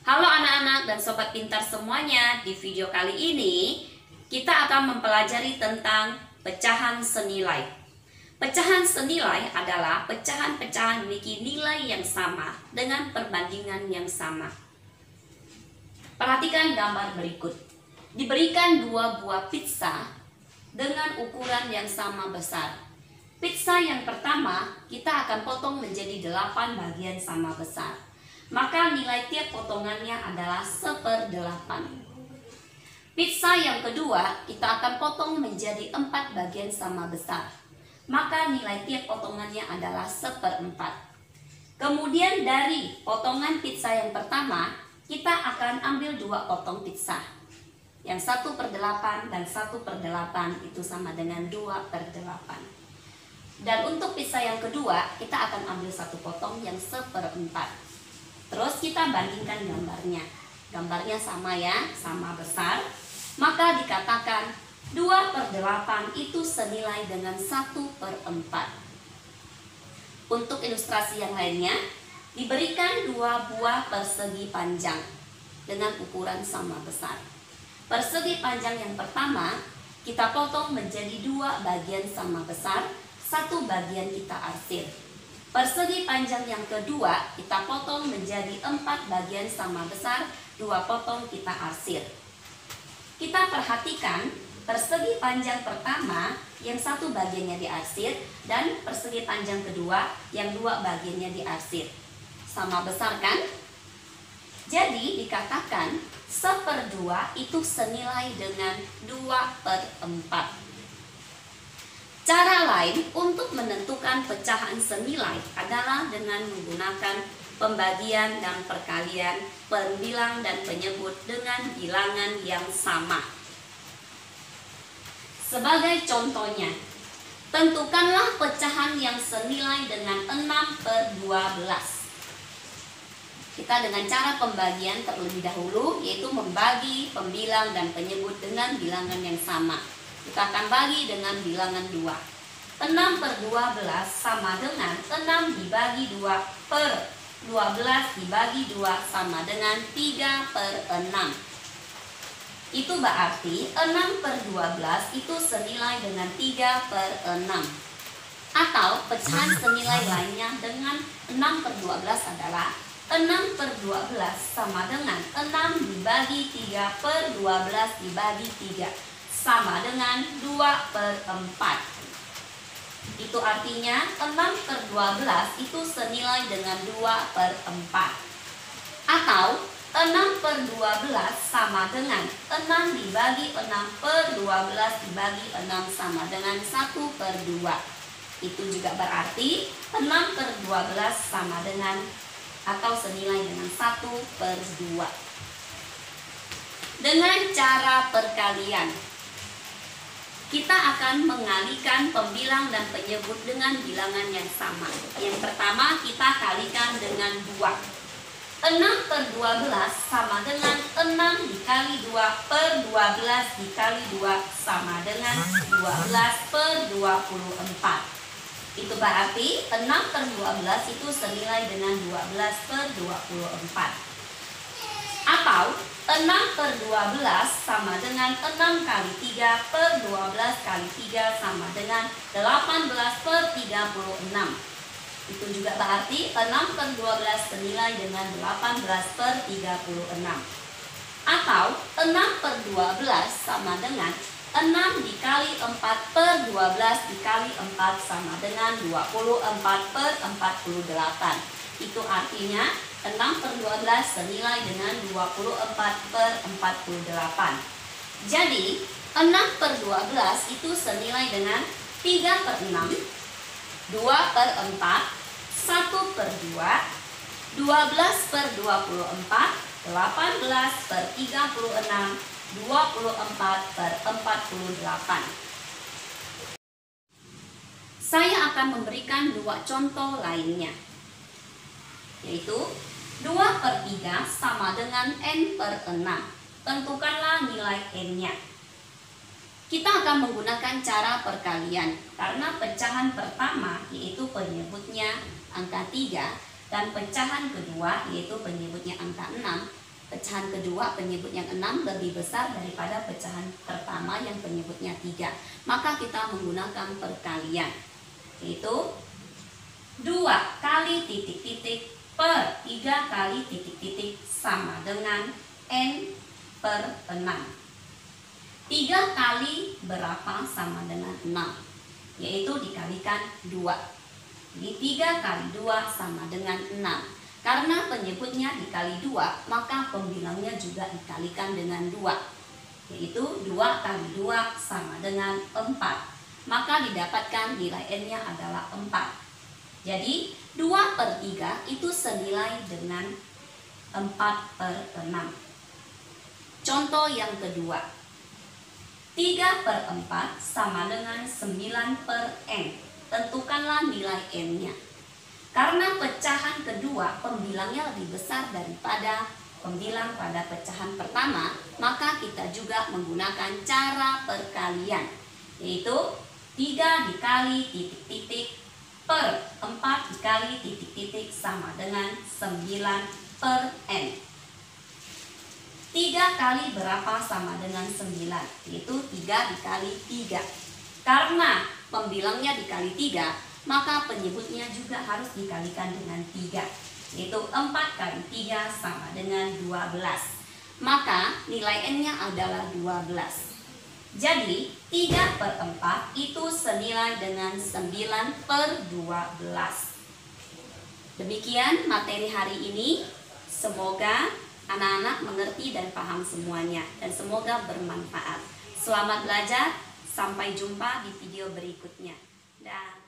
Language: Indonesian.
Halo anak-anak dan sobat pintar semuanya, di video kali ini kita akan mempelajari tentang pecahan senilai. Pecahan senilai adalah pecahan-pecahan memiliki nilai yang sama dengan perbandingan yang sama. Perhatikan gambar berikut. Diberikan dua buah pizza dengan ukuran yang sama besar. Pizza yang pertama kita akan potong menjadi 8 bagian sama besar. Maka nilai tiap potongannya adalah 1/8. Pizza yang kedua kita akan potong menjadi 4 bagian sama besar. Maka nilai tiap potongannya adalah 1/4. Kemudian dari potongan pizza yang pertama kita akan ambil 2 potong pizza. Yang 1/8 dan 1/8 itu sama dengan 2/8. Dan untuk pizza yang kedua kita akan ambil 1 potong yang 1/4. Terus kita bandingkan gambarnya. Gambarnya sama ya, sama besar. Maka dikatakan 2/8 itu senilai dengan 1/4. Untuk ilustrasi yang lainnya, diberikan 2 buah persegi panjang dengan ukuran sama besar. Persegi panjang yang pertama kita potong menjadi 2 bagian sama besar, 1 bagian kita arsir. Persegi panjang yang kedua kita potong menjadi 4 bagian sama besar, 2 potong kita arsir. Kita perhatikan persegi panjang pertama yang 1 bagiannya diarsir dan persegi panjang kedua yang 2 bagiannya diarsir. Sama besar kan? Jadi dikatakan 1/2 itu senilai dengan 2/4. Cara lain untuk menentukan pecahan senilai adalah dengan menggunakan pembagian dan perkalian, pembilang dan penyebut dengan bilangan yang sama. Sebagai contohnya, tentukanlah pecahan yang senilai dengan 6/12. Kita dengan cara pembagian terlebih dahulu, yaitu membagi pembilang dan penyebut dengan bilangan yang sama. Kita akan bagi dengan bilangan 2. 6/12 sama dengan 6 dibagi 2 per 12 dibagi 2 sama dengan 3/6. Itu berarti 6/12 itu senilai dengan 3/6. Atau pecahan senilai lainnya dengan 6/12 adalah 6/12 sama dengan 6 dibagi 3 per 12 dibagi 3 sama dengan 2/4. Itu artinya 6/12 itu senilai dengan 2/4. Atau 6/12 sama dengan 6 dibagi 6 per 12 dibagi 6 sama dengan 1/2. Itu juga berarti 6/12 sama dengan atau senilai dengan 1/2. Dengan cara perkalian, kita akan mengalihkan pembilang dan penyebut dengan bilangan yang sama. Yang pertama kita kalikan dengan 2. 6/12 sama dengan 6 dikali 2 per 12 dikali 2 sama dengan 12/24. Itu berarti 6/12 itu senilai dengan 12/24. Atau 6/12 sama dengan 6 kali 3 per 12 kali 3 sama dengan 18/36. Itu juga berarti 6/12 senilai dengan 18/36. Atau 6/12 sama dengan 6 dikali 4 per 12 dikali 4 sama dengan 24/48. Itu artinya 6/12 senilai dengan 24/48. Jadi 6/12 itu senilai dengan 3/6, 2/4, 1/2, 12/24, 18/36, 24/48. Saya akan memberikan 2 contoh lainnya, yaitu 2/3 sama dengan n/6. Tentukanlah nilai n-nya. Kita akan menggunakan cara perkalian karena pecahan pertama yaitu penyebutnya angka 3 dan pecahan kedua yaitu penyebutnya angka 6 pecahan kedua penyebut yang 6 lebih besar daripada pecahan pertama yang penyebutnya 3. Maka kita menggunakan perkalian, yaitu 2 kali titik-titik per 3 kali titik-titik sama dengan N per 6. 3 kali berapa sama dengan 6? Yaitu dikalikan 2. Jadi 3 kali 2 sama dengan 6. Karena penyebutnya dikali 2, maka pembilangnya juga dikalikan dengan 2. Yaitu 2 kali 2 sama dengan 4. Maka didapatkan nilai N-nya adalah 4. Jadi 2 per 3 itu senilai dengan 4 per 6. Contoh yang kedua, 3 per 4 sama dengan 9 per N. Tentukanlah nilai N-nya. Karena pecahan kedua pembilangnya lebih besar daripada pembilang pada pecahan pertama, maka kita juga menggunakan cara perkalian, yaitu 3 dikali titik-titik per 4 dikali titik-titik sama dengan 9 per N. 3 kali berapa sama dengan 9? Yaitu 3 dikali 3. Karena pembilangnya dikali 3, maka penyebutnya juga harus dikalikan dengan 3. Yaitu 4 kali 3 sama dengan 12. Maka nilai N-nya adalah 12. Jadi 3 per 4 itu senilai dengan 9 per 12. Demikian materi hari ini. Semoga anak-anak mengerti dan paham semuanya, dan semoga bermanfaat. Selamat belajar, sampai jumpa di video berikutnya. Dah.